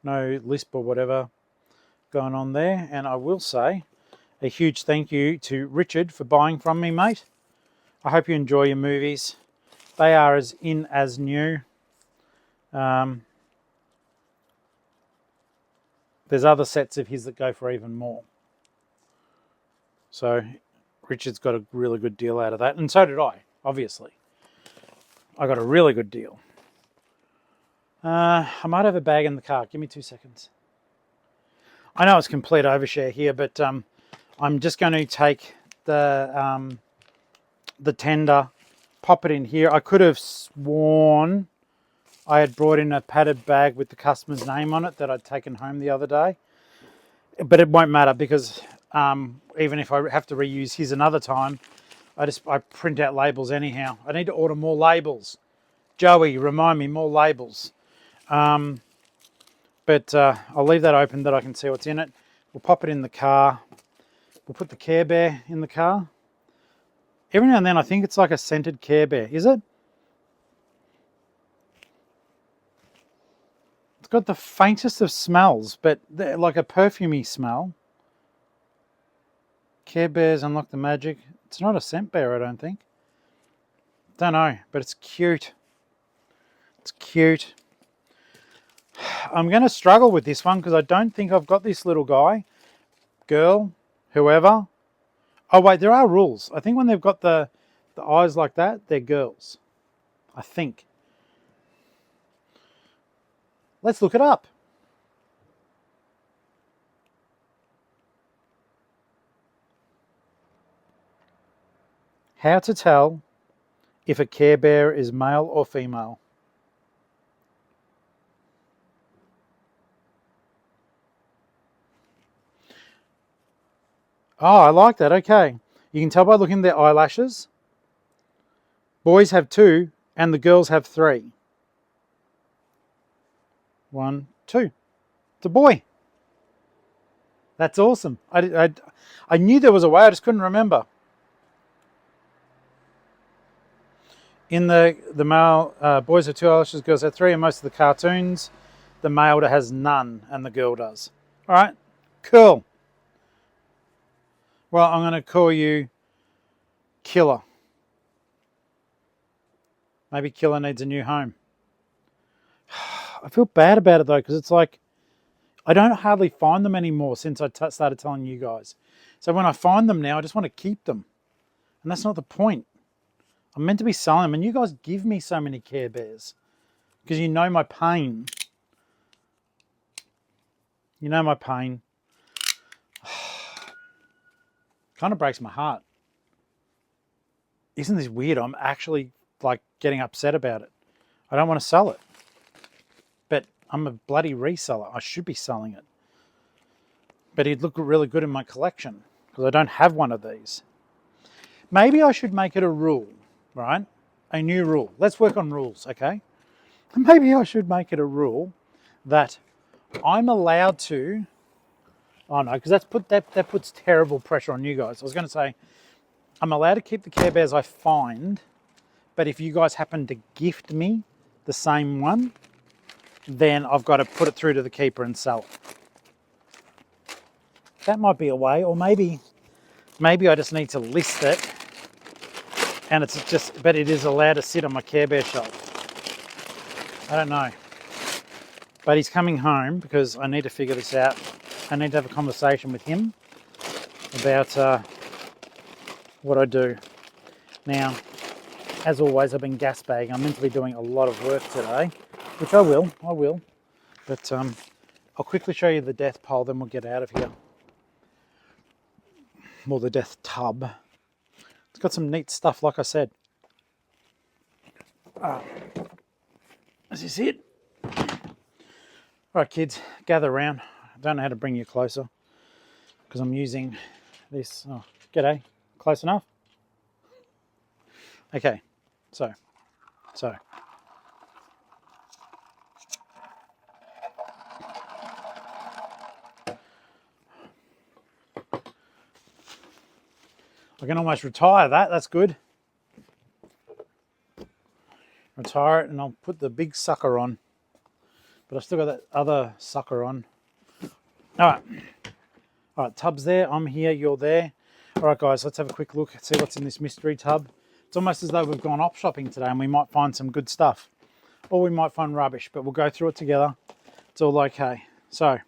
No lisp or whatever going on there. And I will say a huge thank you to Richard for buying from me, mate. I hope you enjoy your movies. They are as in as new. There's other sets of his that go for even more. So Richard's got a really good deal out of that. And so did I, obviously. I got a really good deal. I might have a bag in the car. Give me 2 seconds. I know it's complete overshare here, but I'm just going to take the tender, pop it in here. I could have sworn I had brought in a padded bag with the customer's name on it that I'd taken home the other day. But it won't matter because even if I have to reuse his another time, I print out labels anyhow. I need to order more labels. Joey, remind me, more labels. But I'll leave that open that I can see what's in it. We'll pop it in the car. We'll put the Care Bear in the car. Every now and then I think it's like a scented Care Bear. Is it? It's got the faintest of smells, but like a perfumey smell. Care Bears unlock the magic. It's not a scent bear, I don't think. Don't know, but it's cute. It's cute. I'm going to struggle with this one because I don't think I've got this little guy, girl, whoever. Oh wait, there are rules. I think when they've got the eyes like that, they're girls. I think. Let's look it up. How to tell if a Care Bear is male or female. Oh, I like that. Okay. You can tell by looking at their eyelashes. Boys have 2 and the girls have 3. 1, 2. It's a boy. That's awesome. I knew there was a way, I just couldn't remember. In the male, boys have 2 eyelashes, girls have 3, and most of the cartoons, the male has none and the girl does. All right, cool. Well, I'm going to call you Killer. Maybe Killer needs a new home. I feel bad about it though, because it's like, I don't hardly find them anymore since I started telling you guys. So when I find them now, I just want to keep them. And that's not the point. I'm meant to be selling them, and you guys give me so many Care Bears because you know my pain. You know my pain. Kind of breaks my heart. Isn't this weird? I'm actually like getting upset about it. I don't want to sell it. But I'm a bloody reseller. I should be selling it. But it'd look really good in my collection because I don't have one of these. Maybe I should make it a rule, right? A new rule. Let's work on rules, okay? Maybe I should make it a rule that I'm allowed to. Oh no, because that puts terrible pressure on you guys. I was going to say I'm allowed to keep the Care Bears I find, but if you guys happen to gift me the same one, then I've got to put it through to the keeper and sell it. That might be a way, or maybe I just need to list it, and it's just, but it is allowed to sit on my Care Bear shelf. I don't know. But he's coming home because I need to figure this out. I need to have a conversation with him about what I do. Now, as always, I've been gas bagging. I'm meant to be doing a lot of work today, which I will. But I'll quickly show you the death pole, then we'll get out of here. Well, the death tub. It's got some neat stuff, like I said. Is this it? All right, kids, gather around. I don't know how to bring you closer because I'm using this. Oh, g'day. Close enough? Okay, so. I can almost retire that. That's good. Retire it and I'll put the big sucker on. But I've still got that other sucker on. All right, tub's there. I'm here, you're there. All right, guys, let's have a quick look, see what's in this mystery tub. It's almost as though we've gone op shopping today and we might find some good stuff. Or we might find rubbish, but we'll go through it together. It's all okay. So,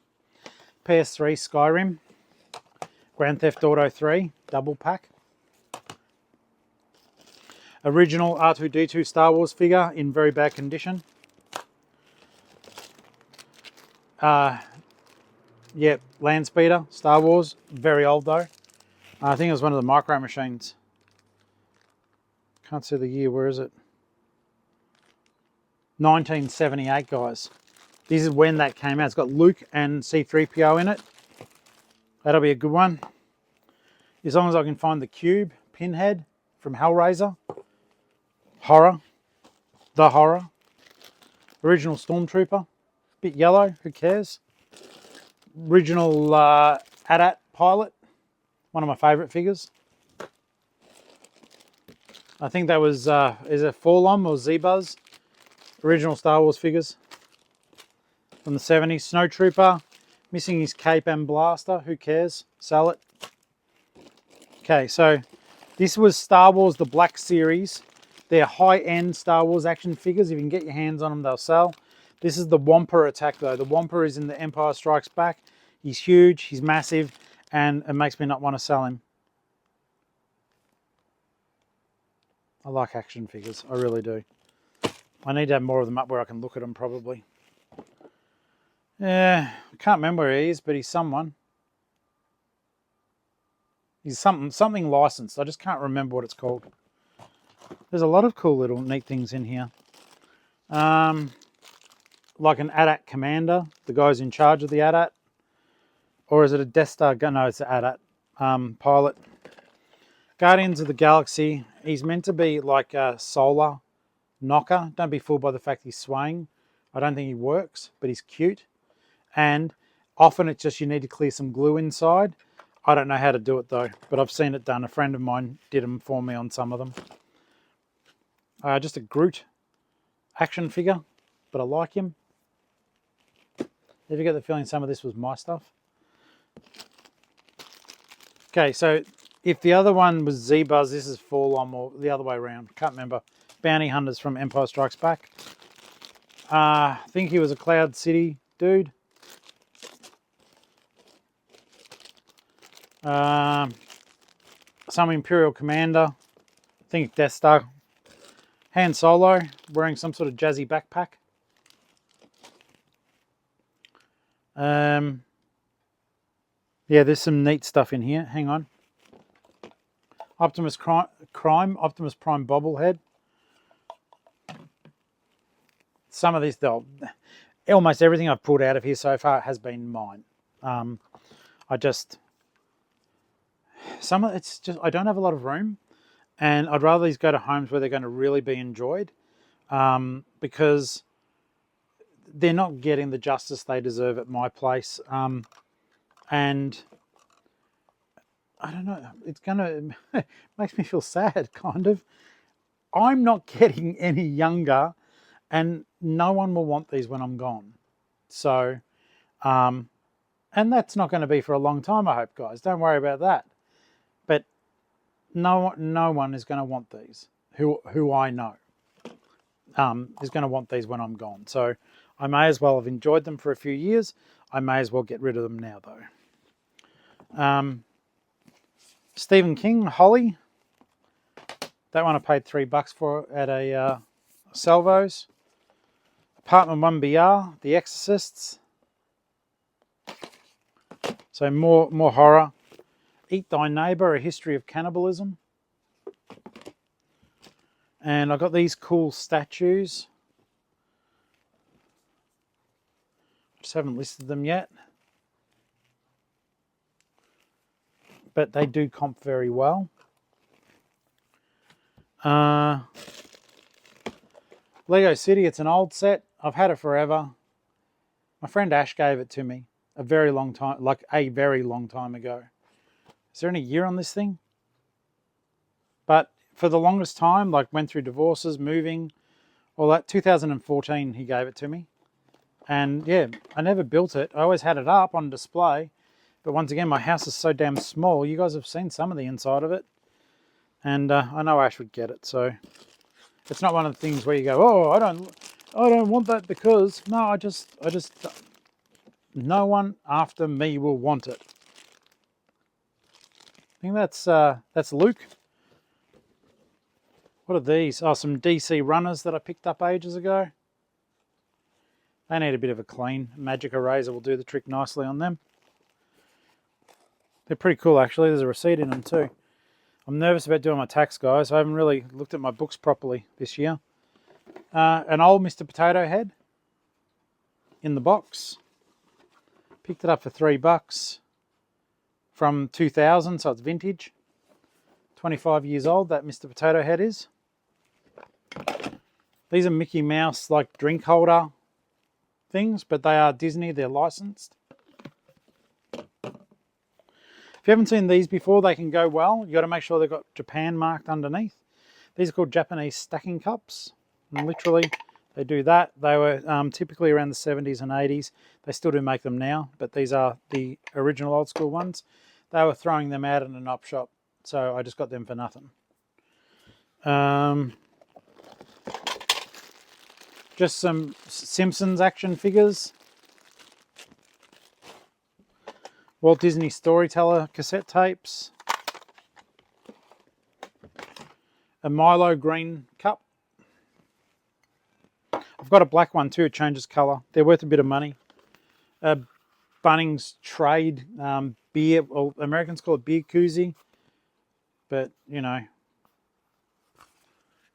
PS3 Skyrim, Grand Theft Auto 3, double pack. Original R2-D2 Star Wars figure in very bad condition. Yep, Land Speeder, Star Wars, very old though. I think it was one of the micro machines. Can't see the year, where is it? 1978, guys. This is when that came out. It's got Luke and C-3PO in it. That'll be a good one. As long as I can find the Cube, Pinhead from Hellraiser. Horror. The Horror. Original Stormtrooper. Bit yellow, who cares? Original AT-AT pilot. One of my favourite figures. I think that was, is it Forlom or Z-Buzz? Original Star Wars figures from the 70s. Snowtrooper, missing his cape and blaster. Who cares? Sell it. Okay, so this was Star Wars The Black Series. They're high-end Star Wars action figures. If you can get your hands on them, they'll sell. This is the Wampa attack, though. The Wampa is in the Empire Strikes Back. He's huge, he's massive, and it makes me not want to sell him. I like action figures, I really do. I need to have more of them up where I can look at them probably. Yeah, I can't remember where he is, but he's someone. He's something licensed. I just can't remember what it's called. There's a lot of cool little neat things in here. Like an AT-AT commander, the guy's in charge of the AT-AT. Or is it a Death Star gun? No, it's an AT-AT pilot. Guardians of the Galaxy. He's meant to be like a solar knocker. Don't be fooled by the fact he's swaying. I don't think he works, but he's cute. And often it's just you need to clear some glue inside. I don't know how to do it though, but I've seen it done. A friend of mine did them for me on some of them. Just a Groot action figure, but I like him. Have you got the feeling some of this was my stuff? Okay, so if the other one was Z-Buzz, this is Forlom or the other way around. Can't remember. Bounty Hunters from Empire Strikes Back. I think he was a Cloud City dude. Some Imperial Commander. I think Death Star. Han Solo wearing some sort of jazzy backpack. Yeah, there's some neat stuff in here. Hang on. Optimus Prime bobblehead. Some of this, though, almost everything I've pulled out of here so far has been mine. It's just I don't have a lot of room, and I'd rather these go to homes where they're going to really be enjoyed, because they're not getting the justice they deserve at my place. And I don't know, it makes me feel sad, kind of. I'm not getting any younger, and no one will want these when I'm gone. So, and that's not going to be for a long time, I hope, guys. Don't worry about that. But no one is going to want these, who I know, is going to want these when I'm gone. So I may as well have enjoyed them for a few years. I may as well get rid of them now, though. Stephen King, Holly. That one I paid $3 for at a Salvos. Apartment 1BR, The Exorcists. So more horror. Eat Thy Neighbour, A History of Cannibalism. And I got these cool statues. Just haven't listed them yet. But they do comp very well. Lego City, it's an old set. I've had it forever. My friend Ash gave it to me a very long time ago. Is there any year on this thing? But for the longest time, like went through divorces, moving, all that. 2014 he gave it to me. And yeah, I never built it. I always had it up on display. But once again, my house is so damn small. You guys have seen some of the inside of it. And I know Ash would get it. So it's not one of the things where you go, oh, I don't want that because... No, I just... No one after me will want it. I think that's Luke. What are these? Oh, some DC runners that I picked up ages ago. They need a bit of a clean. Magic Eraser will do the trick nicely on them. They're pretty cool, actually. There's a receipt in them too. I'm nervous about doing my tax, guys. I haven't really looked at my books properly this year. An old Mr. Potato Head in the box. Picked it up for $3 from 2000, so it's vintage. 25 years old, that Mr. Potato Head is. These are Mickey Mouse, like, drink holder things, but they are Disney, they're licensed. If you haven't seen these before, they can go well. You've got to make sure they've got Japan marked underneath. These are called Japanese stacking cups. And literally, they do that. They were typically around the 70s and 80s. They still do make them now, but these are the original old school ones. They were throwing them out in an op shop, so I just got them for nothing. Just some Simpsons action figures. Walt Disney Storyteller cassette tapes. A Milo green cup. I've got a black one too. It changes colour. They're worth a bit of money. Bunnings Trade beer. Well, Americans call it beer koozie, but you know,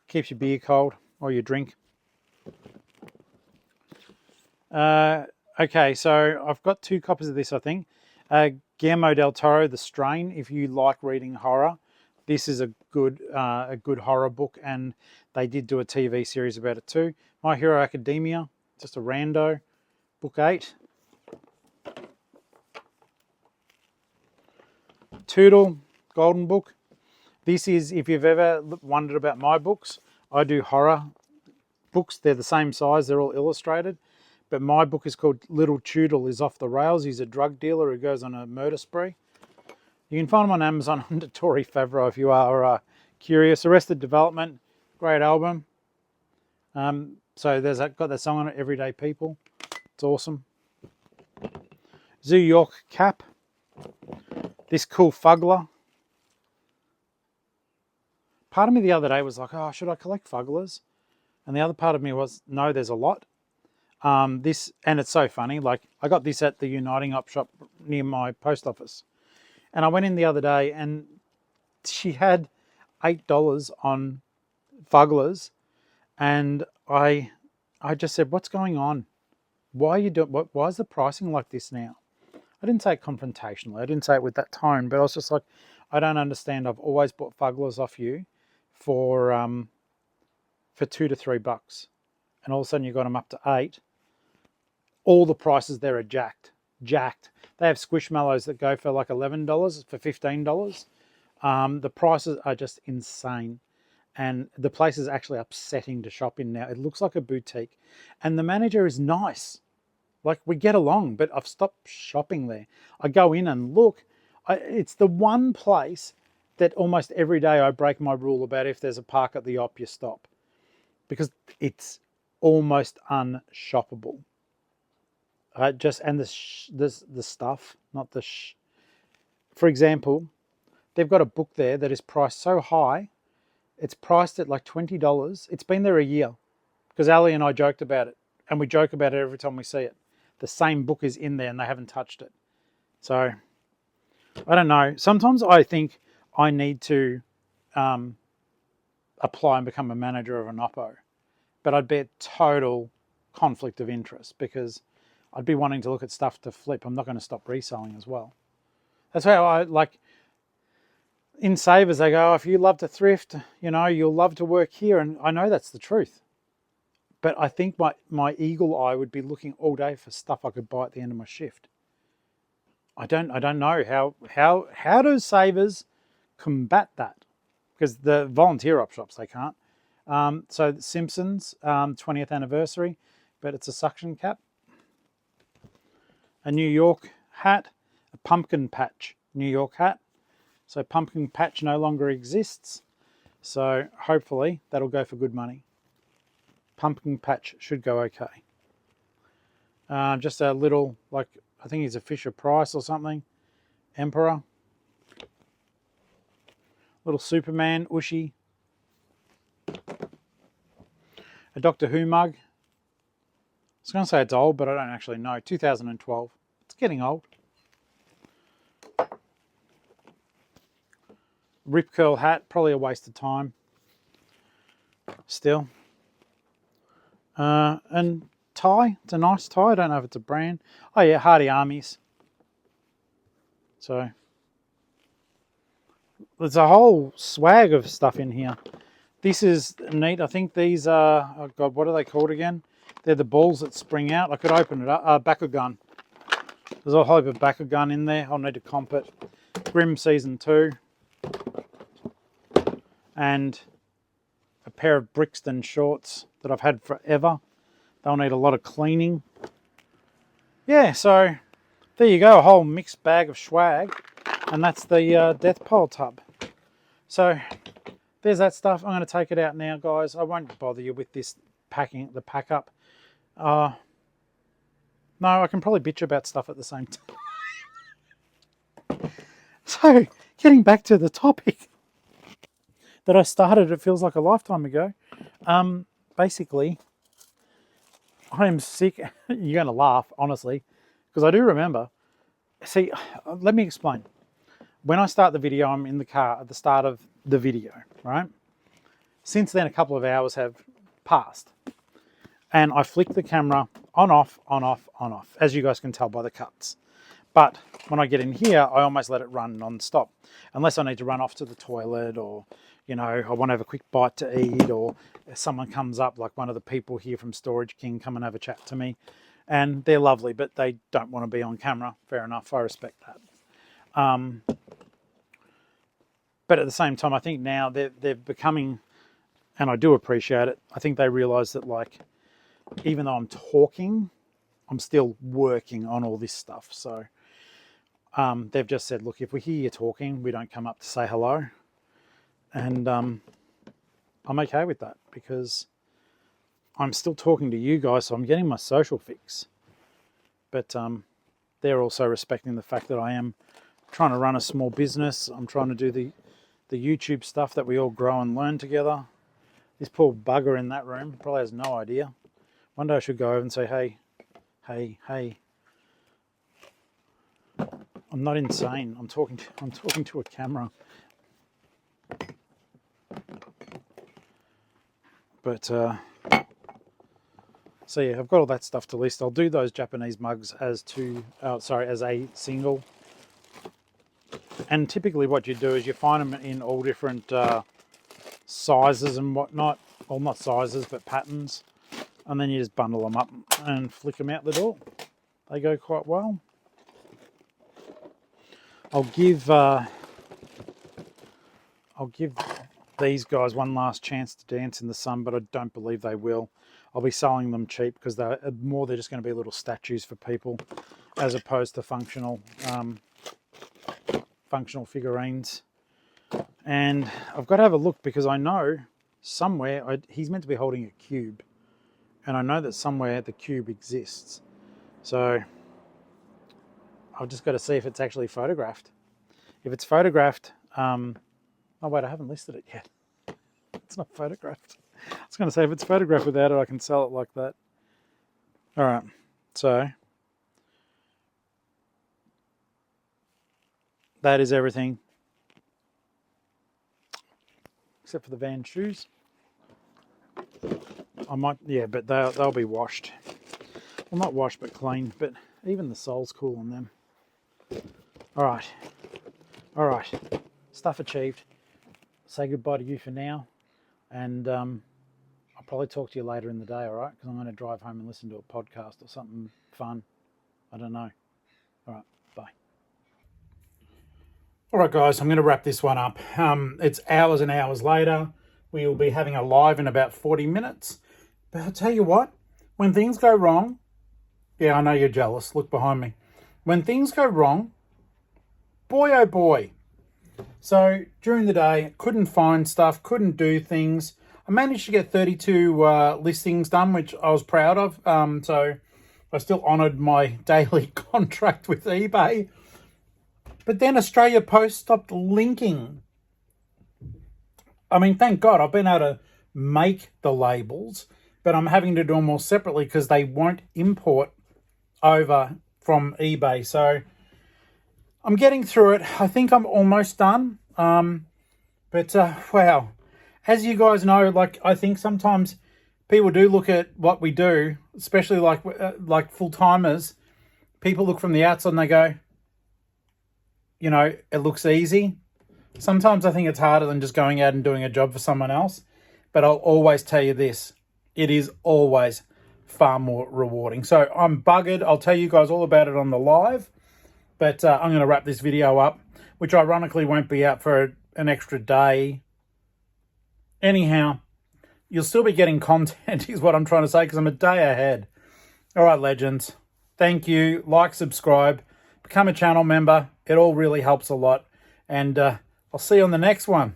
keeps your beer cold or your drink. Okay, so I've got 2 copies of this, I think. Guillermo del Toro, The Strain. If you like reading horror, this is a good horror book, and they did do a TV series about it too. My Hero Academia, just a rando, book 8. Toodle, Golden Book. This is, if you've ever wondered about my books, I do horror books. They're the same size, they're all illustrated. But my book is called Little Toodle is Off the Rails. He's a drug dealer who goes on a murder spree. You can find him on Amazon under Tori Favreau if you are curious. Arrested Development, great album. So there's got that song on it, Everyday People. It's awesome. Zoo York Cap. This cool Fuggler. Part of me the other day was like, oh, should I collect Fugglers? And the other part of me was, no, there's a lot. This, and it's so funny, like I got this at the Uniting Up shop near my post office. And I went in the other day and she had $8 on Fugglers. And I just said, what's going on? Why are you doing, why is the pricing like this now? I didn't say it confrontationally. I didn't say it with that tone, but I was just like, I don't understand. I've always bought Fugglers off you for $2 to $3. And all of a sudden you got them up to 8. All the prices there are jacked. They have Squishmallows that go for like $11 for $15. The prices are just insane. And the place is actually upsetting to shop in now. It looks like a boutique. And the manager is nice. Like, we get along, but I've stopped shopping there. I go in and look. It's the one place that almost every day I break my rule about if there's a park at the op, you stop. Because it's almost unshoppable. And the stuff, not the For example, they've got a book there that is priced so high, it's priced at like $20. It's been there a year because Ali and I joked about it, and we joke about it every time we see it. The same book is in there and they haven't touched it. So, I don't know. Sometimes I think I need to apply and become a manager of an oppo, but I'd be a total conflict of interest because I'd be wanting to look at stuff to flip. I'm not going to stop reselling as well. That's how I like. In Savers, they go, oh, if you love to thrift, you know, you'll love to work here. And I know that's the truth. But I think my eagle eye would be looking all day for stuff I could buy at the end of my shift. I don't know how do Savers combat that? Because the volunteer op shops, they can't. So the Simpsons, 20th anniversary, but it's a suction cap. A New York hat, a pumpkin patch New York hat. So pumpkin patch no longer exists. So hopefully that'll go for good money. Pumpkin patch should go okay. Just a little, like, I think he's a Fisher Price or something. Emperor. Little Superman, Ushy. A Doctor Who mug. I was going to say it's old, but I don't actually know. 2012. It's getting old. Rip curl hat, probably a waste of time. Still. And tie, it's a nice tie. I don't know if it's a brand. Oh yeah, Hardy Armies. So there's a whole swag of stuff in here. This is neat. I think these are, oh God, what are they called again? They're the balls that spring out. I could open it up. Bakugan. There's a whole heap of Bakugan in there. I'll need to comp it. Grimm Season 2. And a pair of Brixton shorts that I've had forever. They'll need a lot of cleaning. Yeah, so there you go. A whole mixed bag of swag. And that's the death pile tub. So there's that stuff. I'm going to take it out now, guys. I won't bother you with this packing, the pack up. No, I can probably bitch about stuff at the same time. So, getting back to the topic that I started, it feels like a lifetime ago. Basically, I am sick. You're going to laugh, honestly, because I do remember. See, let me explain. When I start the video, I'm in the car at the start of the video, right? Since then, a couple of hours have passed. And I flick the camera on, off, on, off, on, off, as you guys can tell by the cuts. But when I get in here, I almost let it run non-stop. Unless I need to run off to the toilet or, you know, I want to have a quick bite to eat, or if someone comes up, like one of the people here from Storage King, come and have a chat to me. And they're lovely, but they don't want to be on camera. Fair enough, I respect that. But at the same time, I think now they're becoming, and I do appreciate it, I think they realise that, like, even though I'm talking, I'm still working on all this stuff. So they've just said, look, if we hear you talking, we don't come up to say hello. And I'm okay with that, because I'm still talking to you guys, so I'm getting my social fix. But they're also respecting the fact that I am trying to run a small business. I'm trying to do the YouTube stuff that we all grow and learn together. This poor bugger in that room probably has no idea. One day I should go over and say, hey. I'm not insane. I'm talking to a camera. But so yeah, I've got all that stuff to list. I'll do those Japanese mugs as a single. And typically what you do is you find them in all different sizes and whatnot. Well, not sizes, but patterns. And then you just bundle them up and flick them out the door. They go quite well. I'll give these guys one last chance to dance in the sun, but I don't believe they will. I'll be selling them cheap because they're just going to be little statues for people, as opposed to functional figurines. And I've got to have a look, because I know somewhere he's meant to be holding a cube, and I know that somewhere the cube exists. So I've just got to see if it's actually photographed. If it's photographed, oh wait, I haven't listed it yet. It's not photographed. I was going to say, if it's photographed without it, I can sell it like that. All right, so that is everything, except for the Van shoes. I might, yeah, but they'll be washed. Well, not washed, but cleaned. But even the sole's cool on them. All right, stuff achieved. Say goodbye to you for now, and I'll probably talk to you later in the day, all right? Because I'm going to drive home and listen to a podcast or something fun. I don't know. All right, bye. All right, guys, I'm going to wrap this one up. It's hours and hours later. We will be having a live in about 40 minutes. But I'll tell you what, when things go wrong, yeah, I know you're jealous. Look behind me. When things go wrong, boy, oh boy. So during the day, couldn't find stuff, couldn't do things. I managed to get 32 listings done, which I was proud of. So I still honoured my daily contract with eBay. But then Australia Post stopped linking. I mean, thank God I've been able to make the labels, but I'm having to do them all separately because they won't import over from eBay. So I'm getting through it. I think I'm almost done. But wow, as you guys know, like, I think sometimes people do look at what we do, especially like full-timers. People look from the outside and they go, you know, it looks easy. Sometimes I think it's harder than just going out and doing a job for someone else. But I'll always tell you this, it is always far more rewarding. So I'm buggered. I'll tell you guys all about it on the live. But I'm going to wrap this video up, which ironically won't be out for an extra day. Anyhow, you'll still be getting content is what I'm trying to say, because I'm a day ahead. All right, legends. Thank you. Like, subscribe, become a channel member. It all really helps a lot. And I'll see you on the next one.